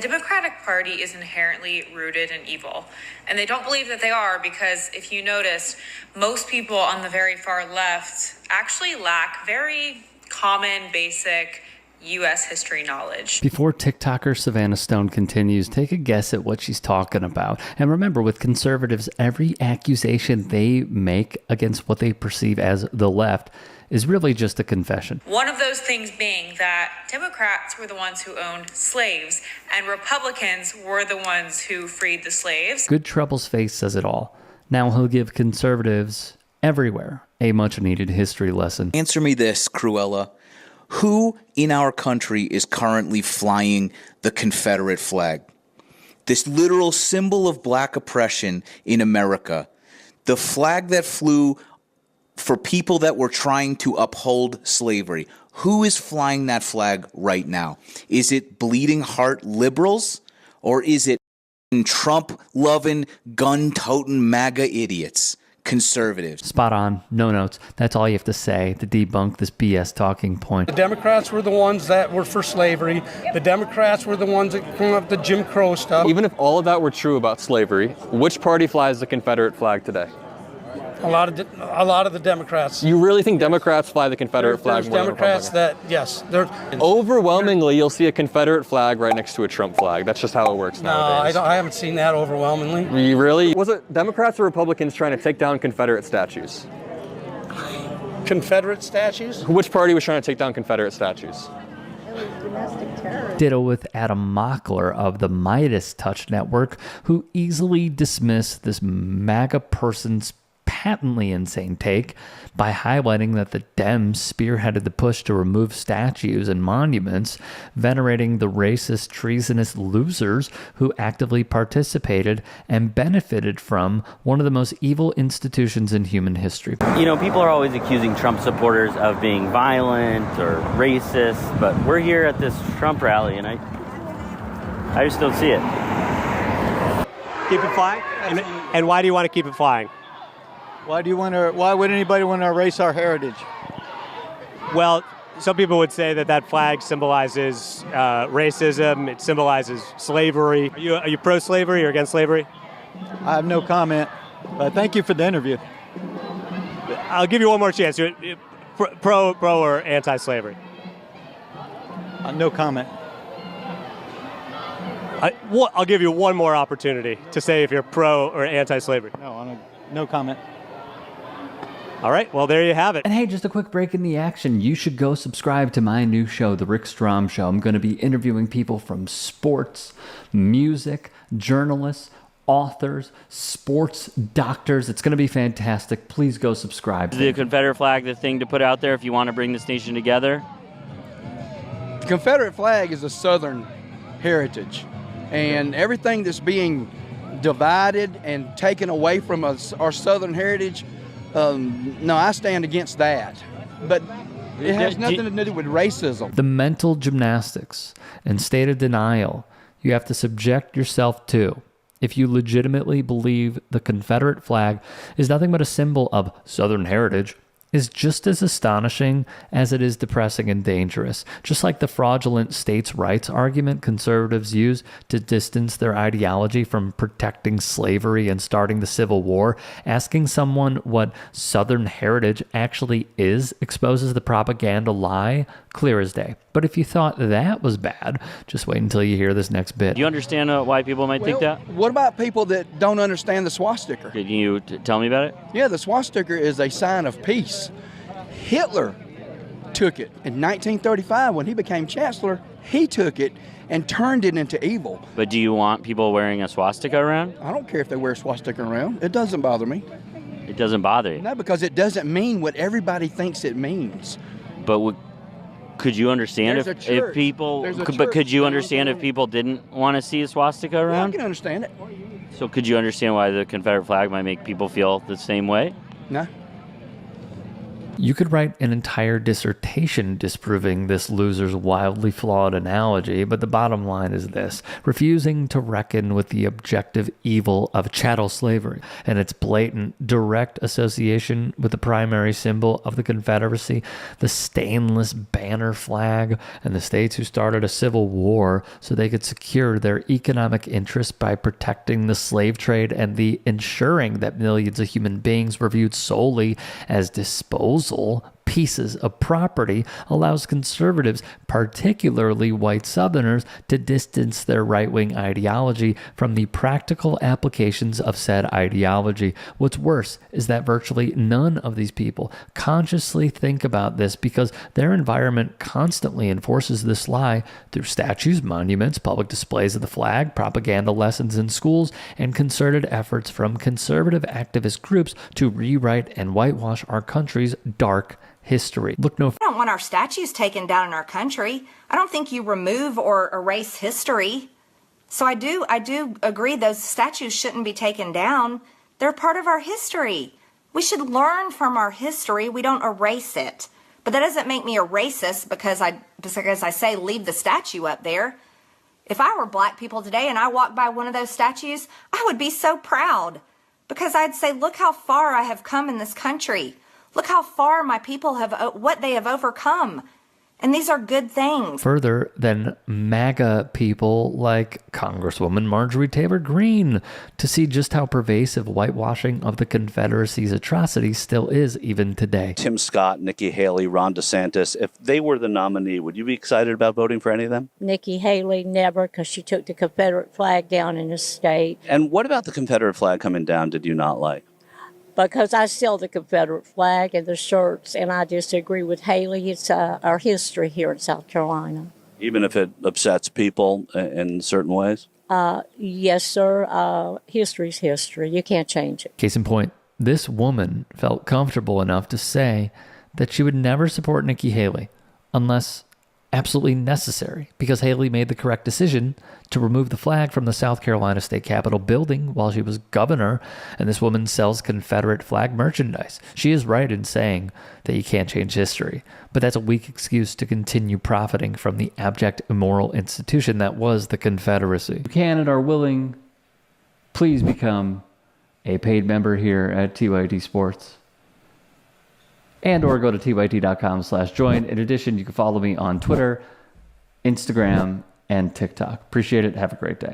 Democratic Party is inherently rooted in evil. And they don't believe that they are because if you notice, most people on the very far left actually lack very common, basic U.S. history knowledge. Before TikToker Savannah Stone continues, take a guess at what she's talking about. And remember, with conservatives, every accusation they make against what they perceive as the left is really just a confession. One of those things being that Democrats were the ones who owned slaves and Republicans were the ones who freed the slaves. Good Trouble's face says it all. Now he'll give conservatives everywhere a much-needed history lesson. Answer me this, Cruella. Who in our country is currently flying the Confederate flag? This literal symbol of black oppression in America. The flag that flew for people that were trying to uphold slavery. Who is flying that flag right now? Is it bleeding heart liberals? Or is it Trump-loving, gun-toting MAGA idiots? Conservatives. Spot on. No notes. That's all you have to say to debunk this BS talking point. The Democrats were the ones that were for slavery. The Democrats were the ones that came up with the Jim Crow stuff. Even if all of that were true about slavery, which party flies the Confederate flag today? A lot of the Democrats. You really think Democrats fly the Confederate flag more than Democrats that, yes. Overwhelmingly, you'll see a Confederate flag right next to a Trump flag. That's just how it works nowadays. No, I haven't seen that overwhelmingly. You really? Was it Democrats or Republicans trying to take down Confederate statues? Confederate statues? Which party was trying to take down Confederate statues? Domestic terror. Ditto with Adam Mockler of the Midas Touch Network, who easily dismissed this MAGA person's patently insane take by highlighting that the Dems spearheaded the push to remove statues and monuments, venerating the racist, treasonous losers who actively participated and benefited from one of the most evil institutions in human history. You know, people are always accusing Trump supporters of being violent or racist, but we're here at this Trump rally, and I just don't see it. Keep it flying? And why do you want to keep it flying? Why would anybody want to erase our heritage? Well, some people would say that flag symbolizes racism. It symbolizes slavery. Are you pro-slavery or against slavery? I have no comment, but thank you for the interview. I'll give you one more chance. Pro or anti-slavery? No comment. I'll give you one more opportunity to say if you're pro or anti-slavery. No comment. All right, well, there you have it. And hey, just a quick break in the action. You should go subscribe to my new show, The Rick Strom Show. I'm going to be interviewing people from sports, music, journalists, authors, sports doctors. It's going to be fantastic. Please go subscribe. Is the Confederate flag the thing to put out there if you want to bring this nation together? The Confederate flag is a Southern heritage, and everything that's being divided and taken away from us, our Southern heritage, no, I stand against that. But it has nothing to do with racism. The mental gymnastics and state of denial you have to subject yourself to if you legitimately believe the Confederate flag is nothing but a symbol of Southern heritage is just as astonishing as it is depressing and dangerous. Just like the fraudulent states' rights argument conservatives use to distance their ideology from protecting slavery and starting the Civil War, asking someone what Southern heritage actually is exposes the propaganda lie clear as day. But if you thought that was bad, just wait until you hear this next bit. Do you understand why people might think that? What about people that don't understand the swastika? Can you tell me about it? Yeah, the swastika is a sign of peace. Hitler took it in 1935 when he became chancellor. He took it and turned it into evil. But do you want people wearing a swastika around? I don't care if they wear a swastika around. It doesn't bother me. It doesn't bother you? No, because it doesn't mean what everybody thinks it means. But could you understand if people? But could you understand if people didn't want to see a swastika around? Yeah, I can understand it. So could you understand why the Confederate flag might make people feel the same way? No. You could write an entire dissertation disproving this loser's wildly flawed analogy, but the bottom line is this: refusing to reckon with the objective evil of chattel slavery and its blatant, direct association with the primary symbol of the Confederacy, the stainless banner flag, and the states who started a civil war so they could secure their economic interests by protecting the slave trade and the ensuring that millions of human beings were viewed solely as disposable pieces of property, allows conservatives, particularly white Southerners, to distance their right-wing ideology from the practical applications of said ideology. What's worse is that virtually none of these people consciously think about this because their environment constantly enforces this lie through statues, monuments, public displays of the flag, propaganda lessons in schools, and concerted efforts from conservative activist groups to rewrite and whitewash our country's dark history. Look no I don't want our statues taken down in our country. I don't think you remove or erase history. So I do agree those statues shouldn't be taken down. They're part of our history. We should learn from our history. We don't erase it. But that doesn't make me a racist because I say leave the statue up there. If I were black people today and I walked by one of those statues, I would be so proud because I'd say, look how far I have come in this country. Look how far my people what they have overcome. And these are good things. Further than MAGA people like Congresswoman Marjorie Taylor Greene to see just how pervasive whitewashing of the Confederacy's atrocities still is even today. Tim Scott, Nikki Haley, Ron DeSantis, if they were the nominee, would you be excited about voting for any of them? Nikki Haley, never, because she took the Confederate flag down in the state. And what about the Confederate flag coming down did you not like? Because I sell the Confederate flag and the shirts, and I disagree with Haley. It's our history here in South Carolina. Even if it upsets people in certain ways? Yes, sir. History's history. You can't change it. Case in point, this woman felt comfortable enough to say that she would never support Nikki Haley unless absolutely necessary, because Haley made the correct decision to remove the flag from the South Carolina State Capitol building while she was governor, and this woman sells Confederate flag merchandise. She is right in saying that you can't change history, but that's a weak excuse to continue profiting from the abject immoral institution that was the Confederacy. If you can and are willing, please become a paid member here at TYT Sports. And or go to tyt.com/join. In addition, you can follow me on Twitter, Instagram, and TikTok. Appreciate it. Have a great day.